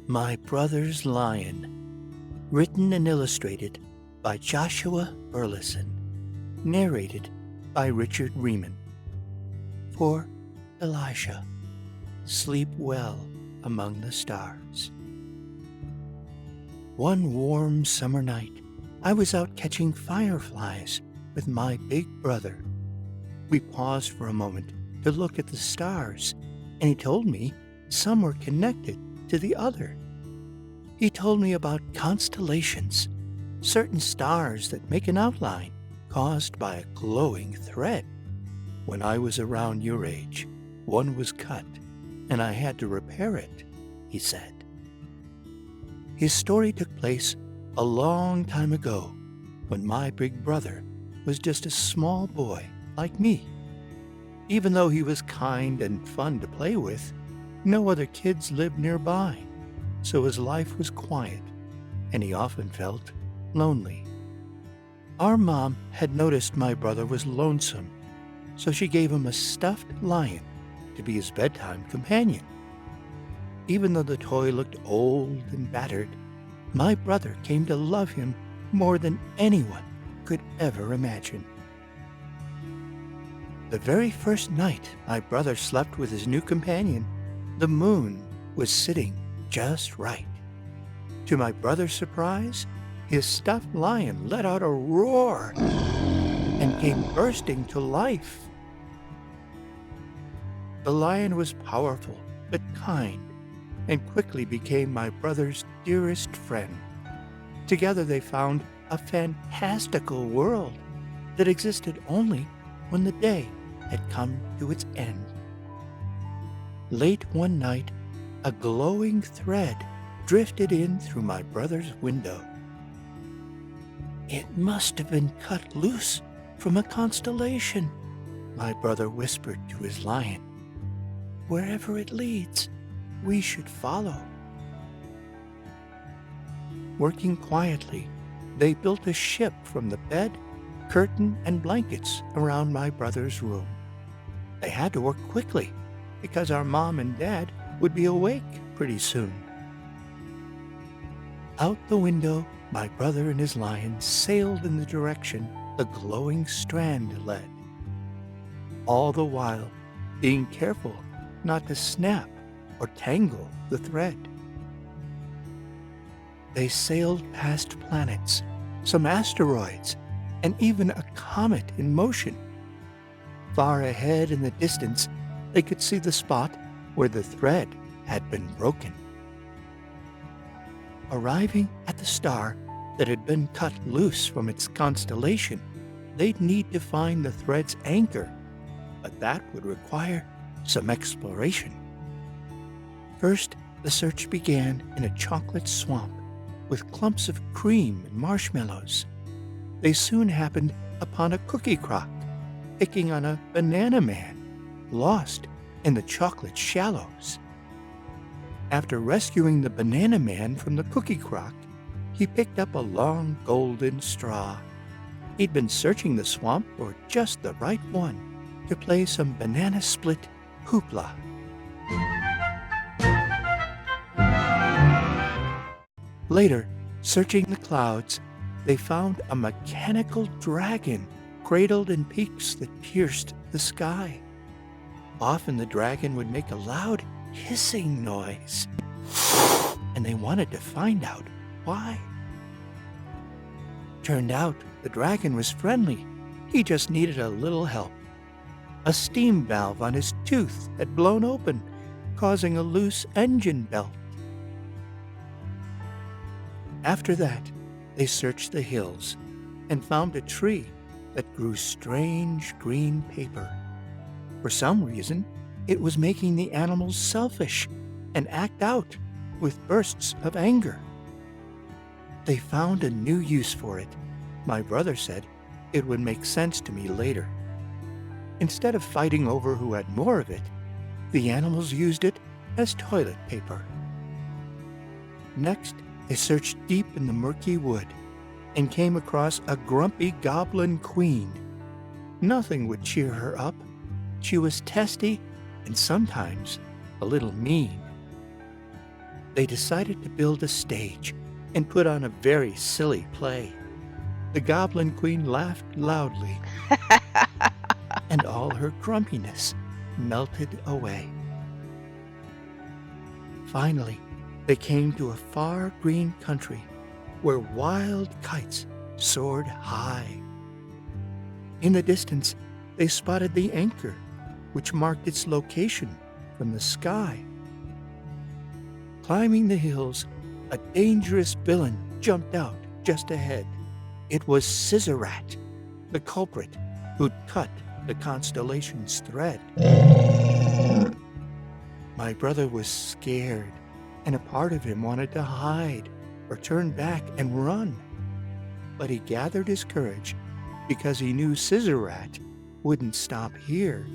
My Brother's Lion, written and illustrated by Joshua Burleson, narrated by Richard Riemann. For Elisha, sleep well among the stars. One warm summer night, I was out catching fireflies with my big brother. We paused for a moment to look at the stars, and he told me some were connected to the other. He told me about constellations, certain stars that make an outline caused by a glowing thread. When I was around your age, one was cut, and I had to repair it, he said. His story took place a long time ago, when my big brother was just a small boy like me. Even though he was kind and fun to play with, no other kids lived nearby, so his life was quiet, and he often felt lonely. Our mom had noticed my brother was lonesome, so she gave him a stuffed lion to be his bedtime companion. Even though the toy looked old and battered, my brother came to love him more than anyone could ever imagine. The very first night my brother slept with his new companion, the moon was sitting just right. To my brother's surprise, his stuffed lion let out a roar and came bursting to life. The lion was powerful but kind, and quickly became my brother's dearest friend. Together they found a fantastical world that existed only when the day had come to its end. Late one night, a glowing thread drifted in through my brother's window. "It must have been cut loose from a constellation," my brother whispered to his lion. "Wherever it leads, we should follow." Working quietly, they built a ship from the bed, curtain, and blankets around my brother's room. They had to work quickly because our mom and dad would be awake pretty soon. Out the window, my brother and his lion sailed in the direction the glowing strand led, all the while being careful not to snap or tangle the thread. They sailed past planets, some asteroids, and even a comet in motion. Far ahead in the distance, they could see the spot where the thread had been broken. Arriving at the star that had been cut loose from its constellation, they'd need to find the thread's anchor, but that would require some exploration. First, the search began in a chocolate swamp with clumps of cream and marshmallows. They soon happened upon a cookie crock, picking on a banana man, lost in the chocolate shallows. After rescuing the banana man from the cookie crock, he picked up a long golden straw. He'd been searching the swamp for just the right one to play some banana split hoopla. Later, searching the clouds, they found a mechanical dragon cradled in peaks that pierced the sky. Often the dragon would make a loud hissing noise, and they wanted to find out why. Turned out the dragon was friendly. He just needed a little help. A steam valve on his tooth had blown open, causing a loose engine belt. After that, they searched the hills and found a tree that grew strange green paper. For some reason, it was making the animals selfish and act out with bursts of anger. They found a new use for it. My brother said it would make sense to me later. Instead of fighting over who had more of it, the animals used it as toilet paper. Next, they searched deep in the murky wood and came across a grumpy goblin queen. Nothing would cheer her up. She was testy and sometimes a little mean. They decided to build a stage and put on a very silly play. The Goblin Queen laughed loudly, and all her grumpiness melted away. Finally, they came to a far green country where wild kites soared high. In the distance, they spotted the anchor, which marked its location from the sky. Climbing the hills, a dangerous villain jumped out just ahead. It was Scissorat, the culprit who'd cut the constellation's thread. My brother was scared, and a part of him wanted to hide or turn back and run. But he gathered his courage because he knew Scissorat wouldn't stop here.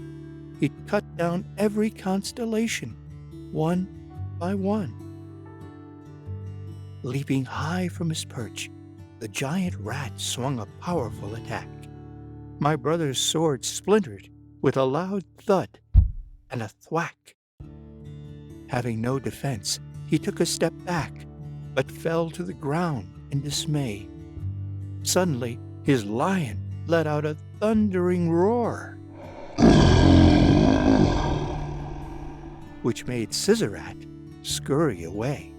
He'd cut down every constellation, one by one. Leaping high from his perch, the giant rat swung a powerful attack. My brother's sword splintered with a loud thud and a thwack. Having no defense, he took a step back, but fell to the ground in dismay. Suddenly, his lion let out a thundering roar, which made Scissorat scurry away.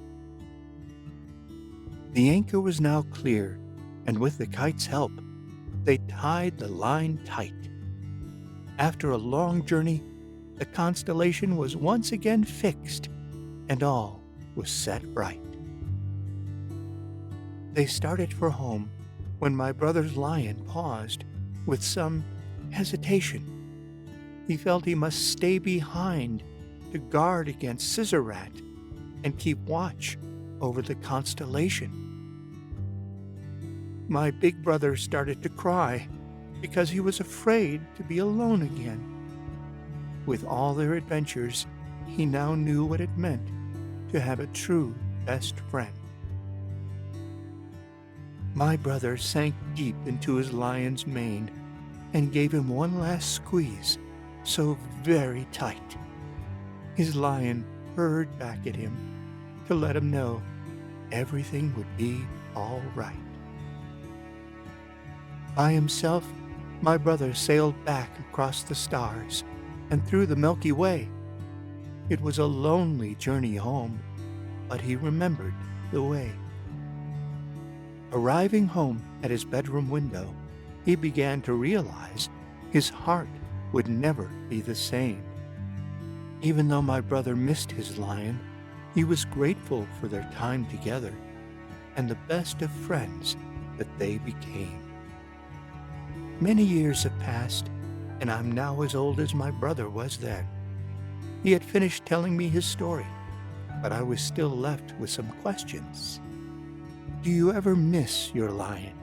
The anchor was now clear, and with the kite's help, they tied the line tight. After a long journey, the constellation was once again fixed, and all was set right. They started for home when my brother's lion paused with some hesitation. He felt he must stay behind to guard against Scissorat and keep watch over the constellation. My big brother started to cry because he was afraid to be alone again. With all their adventures, he now knew what it meant to have a true best friend. My brother sank deep into his lion's mane and gave him one last squeeze, so very tight. His lion purred back at him to let him know everything would be all right. By himself, my brother sailed back across the stars and through the Milky Way. It was a lonely journey home, but he remembered the way. Arriving home at his bedroom window, he began to realize his heart would never be the same. Even though my brother missed his lion, he was grateful for their time together and the best of friends that they became. Many years have passed, and I'm now as old as my brother was then. He had finished telling me his story, but I was still left with some questions. Do you ever miss your lion?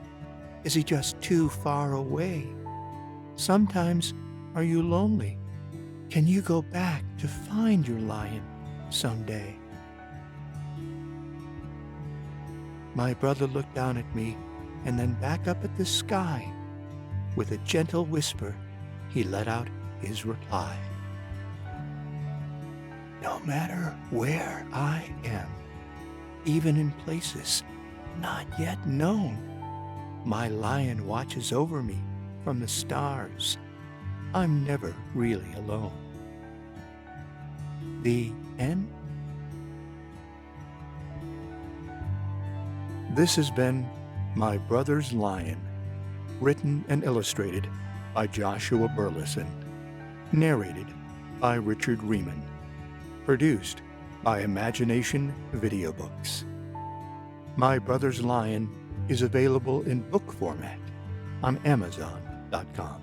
Is he just too far away? Sometimes, are you lonely? Can you go back to find your lion someday? My brother looked down at me and then back up at the sky. With a gentle whisper, he let out his reply. No matter where I am, even in places not yet known, my lion watches over me from the stars. I'm never really alone. The end. This has been My Brother's Lion, written and illustrated by Joshua Burleson, narrated by Richard Riemann, produced by Imagination Video Books. My Brother's Lion is available in book format on Amazon.com.